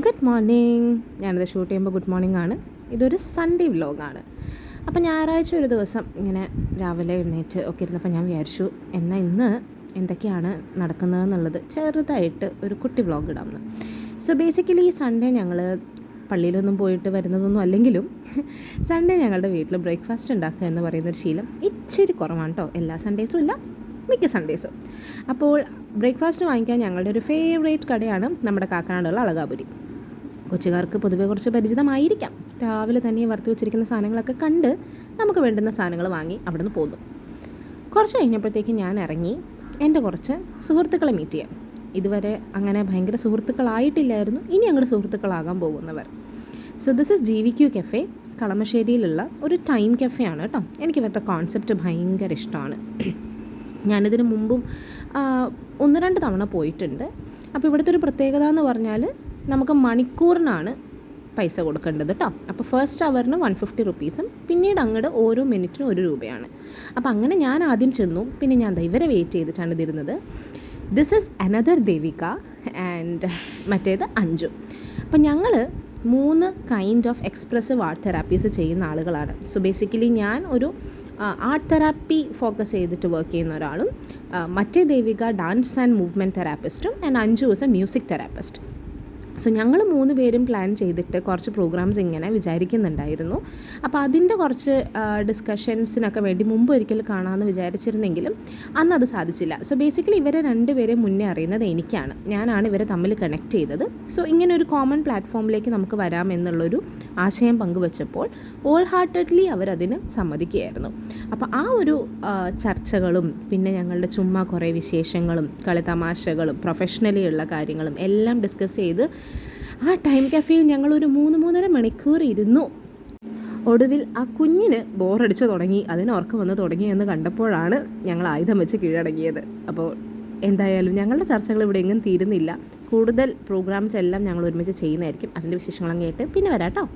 Good morning. ഞാനിത് shoot ചെയ്യുമ്പോൾ good morning ആണ്. ഇതൊരു സൺഡേ വ്ലോഗാണ്. അപ്പോൾ ഞായറാഴ്ച ഒരു ദിവസം ഇങ്ങനെ രാവിലെ എഴുന്നേറ്റ് ഒക്കെ ഇരുന്നപ്പോൾ ഞാൻ വിചാരിച്ചു എന്നാൽ ഇന്ന് എന്തൊക്കെയാണ് നടക്കുന്നതെന്നുള്ളത് ചെറുതായിട്ട് ഒരു കുട്ടി വ്ലോഗ് ഇടാമെന്ന്. സോ ബേസിക്കലി ഈ സൺഡേ ഞങ്ങൾ പള്ളിയിലൊന്നും പോയിട്ട് വരുന്നതൊന്നും അല്ലെങ്കിലും സൺഡേ ഞങ്ങളുടെ വീട്ടിൽ ബ്രേക്ക്ഫാസ്റ്റ് ഉണ്ടാക്കുക എന്ന് പറയുന്നൊരു ശീലം ഇച്ചിരി കുറവാണ് കേട്ടോ. എല്ലാ സൺഡേസും ഇല്ല, മിക്ക സൺഡേസും. അപ്പോൾ ബ്രേക്ക്ഫാസ്റ്റ് വാങ്ങിക്കാൻ ഞങ്ങളുടെ ഒരു ഫേവറേറ്റ് കടയാണ് നമ്മുടെ കാക്കനാടുള്ള അളകാപുരി. കൊച്ചുകാർക്ക് പൊതുവെ കുറച്ച് പരിചിതമായിരിക്കാം. രാവിലെ തന്നെ വറുത്ത് വെച്ചിരിക്കുന്ന സാധനങ്ങളൊക്കെ കണ്ട് നമുക്ക് വേണ്ടുന്ന സാധനങ്ങൾ വാങ്ങി അവിടെ നിന്ന് പോന്നു. കുറച്ച് കഴിഞ്ഞപ്പോഴത്തേക്ക് ഞാൻ ഇറങ്ങി എൻ്റെ കുറച്ച് സുഹൃത്തുക്കളെ മീറ്റ് ചെയ്യാം. ഇതുവരെ അങ്ങനെ ഭയങ്കര സുഹൃത്തുക്കളായിട്ടില്ലായിരുന്നു, ഇനി അങ്ങോട്ട് സുഹൃത്തുക്കളാകാൻ പോകുന്നവർ. So this is GVQ cafe, കളമശ്ശേരിയിലുള്ള ഒരു ടൈം കഫേ ആണ് കേട്ടോ. എനിക്ക് ഇവരുടെ കോൺസെപ്റ്റ് ഭയങ്കര ഇഷ്ടമാണ്. ഞാനിതിന് മുമ്പും 1-2 തവണ പോയിട്ടുണ്ട്. അപ്പോൾ ഇവിടുത്തെ ഒരു പ്രത്യേകത എന്ന് പറഞ്ഞാൽ നമുക്ക് മണിക്കൂറിനാണ് പൈസ കൊടുക്കേണ്ടത് കേട്ടോ. അപ്പോൾ ഫസ്റ്റ് അവറിന് 150 റുപ്പീസും പിന്നീട് അങ്ങോട്ട് ഓരോ മിനിറ്റിനും 1 രൂപയാണ്. അപ്പോൾ അങ്ങനെ ഞാൻ ആദ്യം ചെന്നു, പിന്നെ ഞാൻ ഇവരെ വെയിറ്റ് ചെയ്തിട്ടാണ് ഇതിരുന്നത്. This is another Devika and മറ്റേത് അഞ്ജു. അപ്പോൾ ഞങ്ങൾ 3 kind of expressive art therapies ചെയ്യുന്ന ആളുകളാണ്. സോ ബേസിക്കലി ഞാൻ ഒരു ആർട്ട് തെറാപ്പി ഫോക്കസ് ചെയ്തിട്ട് വർക്ക് ചെയ്യുന്ന ഒരാളും, മറ്റേ ദേവിക ഡാൻസ് ആൻഡ് മൂവ്മെൻറ്റ് തെറാപ്പിസ്റ്റും and Anju is a music therapist. So ഞങ്ങൾ 3 പേരും പ്ലാൻ ചെയ്തിട്ട് കുറച്ച് പ്രോഗ്രാംസ് ഇങ്ങനെ വിചാരിക്കുന്നുണ്ടായിരുന്നു. അപ്പോൾ അതിൻ്റെ കുറച്ച് ഡിസ്കഷൻസിനൊക്കെ വേണ്ടി മുമ്പ് ഒരിക്കൽ കാണാമെന്ന് വിചാരിച്ചിരുന്നെങ്കിലും അന്ന് അത് സാധിച്ചില്ല. സോ ബേസിക്കലി ഇവരെ 2 പേരെ മുന്നേ അറിയുന്നത് എനിക്കാണ്. ഞാനാണ് ഇവരെ തമ്മിൽ കണക്ട് ചെയ്തത്. സോ ഇങ്ങനെ ഒരു കോമൺ പ്ലാറ്റ്ഫോമിലേക്ക് നമുക്ക് വരാം എന്നുള്ളൊരു ആശയം പങ്കുവച്ചപ്പോൾ ഓൾ ഹാർട്ടഡ്ലി അവരതിന് സമ്മതിക്കുകയായിരുന്നു. അപ്പോൾ ആ ഒരു ചർച്ചകളും പിന്നെ ഞങ്ങളുടെ ചുമ്മാ കുറേ വിശേഷങ്ങളും കളിതമാശകളും പ്രൊഫഷണലി ഉള്ള കാര്യങ്ങളും എല്ലാം ഡിസ്കസ് ചെയ്ത് ആ ടൈം കഫേയിൽ ഞങ്ങളൊരു 3-3.5 മണിക്കൂർ ഇരുന്നു. ഒടുവിൽ ആ കുഞ്ഞിന് ബോറടിച്ച് തുടങ്ങി, അതിന് ഉറക്കം വന്ന് തുടങ്ങി എന്ന് കണ്ടപ്പോഴാണ് ഞങ്ങൾ ആയുധം വെച്ച് കീഴടങ്ങിയത്. അപ്പോൾ എന്തായാലും ഞങ്ങളുടെ ചർച്ചകൾ ഇവിടെ എങ്ങും തീരുന്നില്ല. കൂടുതൽ പ്രോഗ്രാംസ് എല്ലാം ഞങ്ങൾ ഒരുമിച്ച് ചെയ്യുന്നതായിരിക്കും. അതിൻ്റെ വിശേഷങ്ങളും കേട്ട് പിന്നെ വരാം കേട്ടോ.